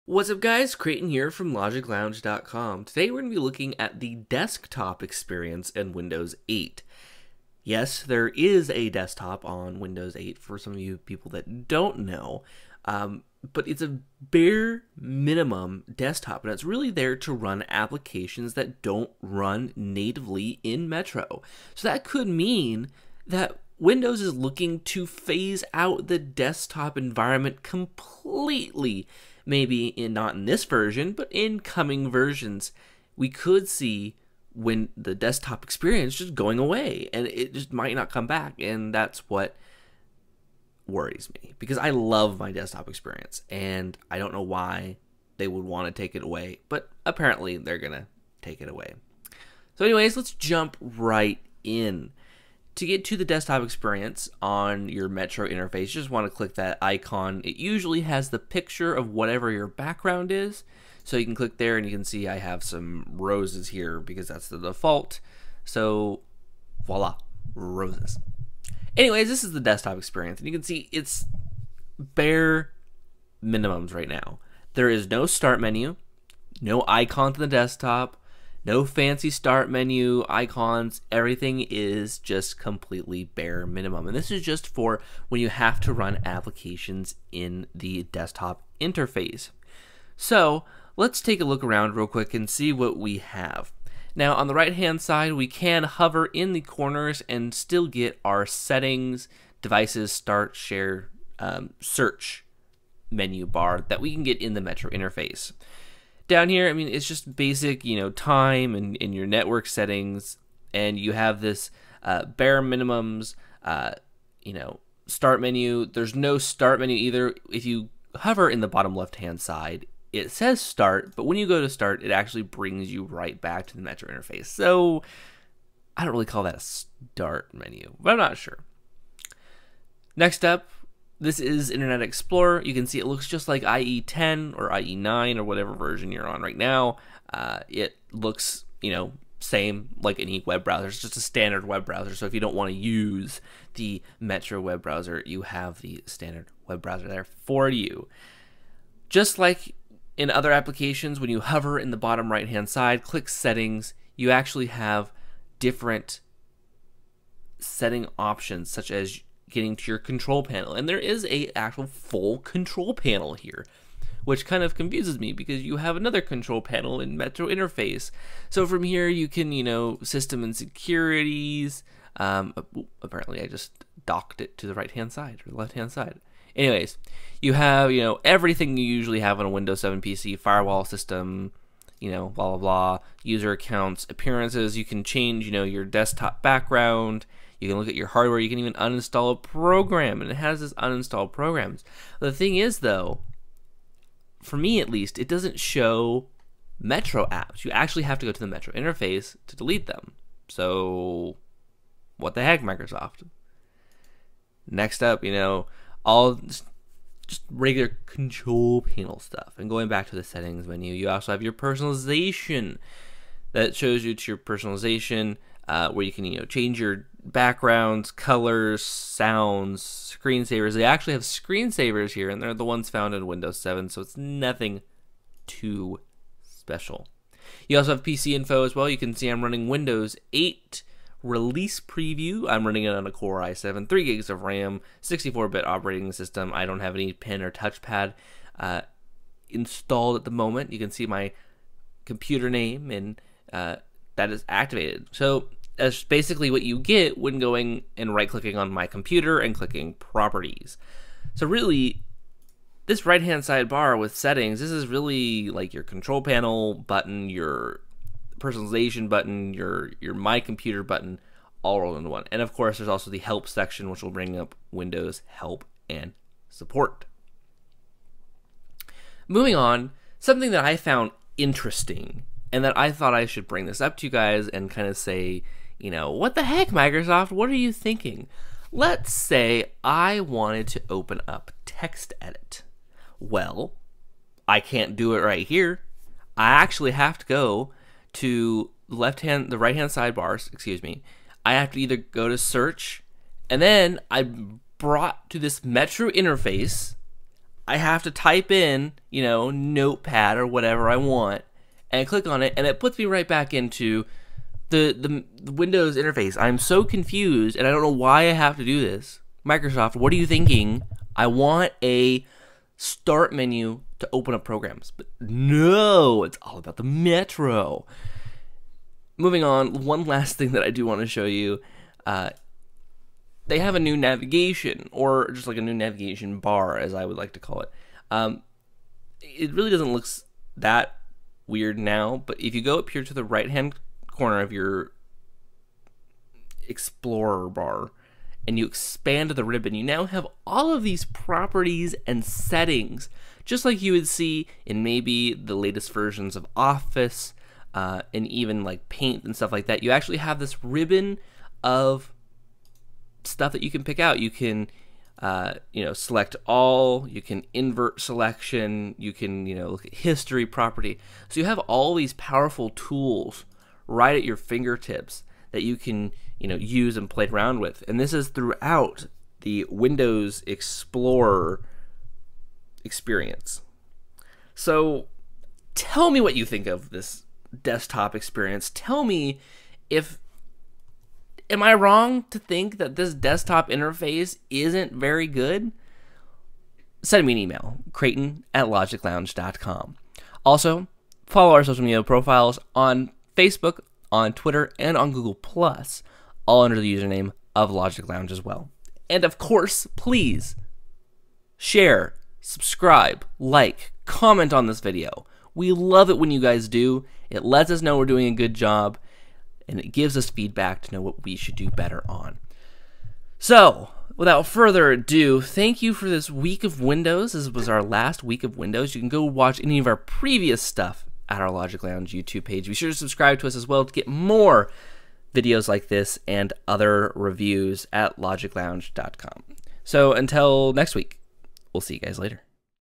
What's up guys, Creighton here from LogicLounge.com. Today we're going to be looking at the desktop experience in Windows 8. Yes, there is a desktop on Windows 8 for some of you people that don't know, but it's a bare minimum desktop, and it's really there to run applications that don't run natively in Metro. So that could mean that Windows is looking to phase out the desktop environment completely. Maybe not in this version, but in coming versions, we could see when the desktop experience just going away, and it just might not come back, and that's what worries me, because I love my desktop experience, and I don't know why they would want to take it away, but apparently they're gonna take it away. So anyways, let's jump right in. To get to the desktop experience on your Metro interface, you just want to click that icon. It usually has the picture of whatever your background is. So you can click there and you can see I have some roses here because that's the default. So voila, roses. Anyways, this is the desktop experience, and you can see it's bare minimums right now. There is no start menu, no icon to the desktop, no fancy start menu icons. Everything is just completely bare minimum. And this is just for when you have to run applications in the desktop interface. So let's take a look around real quick and see what we have. Now on the right hand side, we can hover in the corners and still get our settings, devices, start, share, search menu bar that we can get in the Metro interface. Down here, I mean, it's just basic, time and your network settings, and you have this bare minimums, start menu. There's no start menu either. If you hover in the bottom left-hand side, it says start, but when you go to start, it actually brings you right back to the Metro interface. So I don't really call that a start menu, but I'm not sure. Next up, this is Internet Explorer. You can see it looks just like IE 10 or IE 9 or whatever version you're on right now. It looks, same like any web browser. It's just a standard web browser. So if you don't want to use the Metro web browser, you have the standard web browser there for you. Just like in other applications, when you hover in the bottom right-hand side, click Settings, you actually have different setting options, such as getting to your control panel, and there is a actual full control panel here, which kind of confuses me because you have another control panel in Metro interface. So from here you can, system and securities. Apparently I just docked it to the right hand side or the left hand side. Anyways, you have everything you usually have on a Windows 7 PC: firewall system, blah blah blah, user accounts, appearances. You can change your desktop background. You can look at your hardware. You can even uninstall a program, and it has this uninstalled programs. The thing is, though, for me at least, it doesn't show Metro apps. You actually have to go to the Metro interface to delete them. So, what the heck, Microsoft? Next up, all just regular control panel stuff. And going back to the settings menu, you also have your personalization. That shows you to your personalization, where you can change your backgrounds, colors, sounds, screensavers. They actually have screensavers here, and they're the ones found in Windows 7, so it's nothing too special. You also have PC info as well. You can see I'm running Windows 8 release preview. I'm running it on a Core i7, 3 gigs of RAM, 64-bit operating system. I don't have any pen or touchpad installed at the moment. You can see my computer name, and that is activated. So that's basically what you get when going and right-clicking on my computer and clicking Properties. So really, this right-hand side bar with settings, this is really like your control panel button, your personalization button, your My Computer button, all rolled into one. And of course, there's also the Help section, which will bring up Windows Help and Support. Moving on, something that I found interesting, and that I thought I should bring this up to you guys and kind of say, what the heck, Microsoft? What are you thinking? Let's say I wanted to open up TextEdit. Well, I can't do it right here. I actually have to go to the right-hand sidebars, excuse me. I have to either go to Search, and then I'm brought to this Metro interface. I have to type in, Notepad or whatever I want, and click on it, and it puts me right back into the Windows interface. I'm so confused, and I don't know why I have to do this. Microsoft, what are you thinking? I want a start menu to open up programs, but no, it's all about the Metro. Moving on, one last thing that I do want to show you. They have a new navigation, or just like a new navigation bar, as I would like to call it. It really doesn't look that weird now, but if you go up here to the right-hand corner of your Explorer bar, and you expand the ribbon, you now have all of these properties and settings, just like you would see in maybe the latest versions of Office, and even like Paint and stuff like that. You actually have this ribbon of stuff that you can pick out. You can select all, you can invert selection, you can look at history, property. So you have all these powerful tools right at your fingertips that you can use and play around with. And this is throughout the Windows Explorer experience. So tell me what you think of this desktop experience. Tell me am I wrong to think that this desktop interface isn't very good? Send me an email, creighton@logiclounge.com. Also, follow our social media profiles on Facebook, on Twitter, and on Google+, all under the username of Logic Lounge as well. And of course, please share, subscribe, like, comment on this video. We love it when you guys do. It lets us know we're doing a good job, and it gives us feedback to know what we should do better on. So, without further ado, thank you for this week of Windows. This was our last week of Windows. You can go watch any of our previous stuff at our Logic Lounge YouTube page. Be sure to subscribe to us as well to get more videos like this and other reviews at logiclounge.com. So until next week, we'll see you guys later.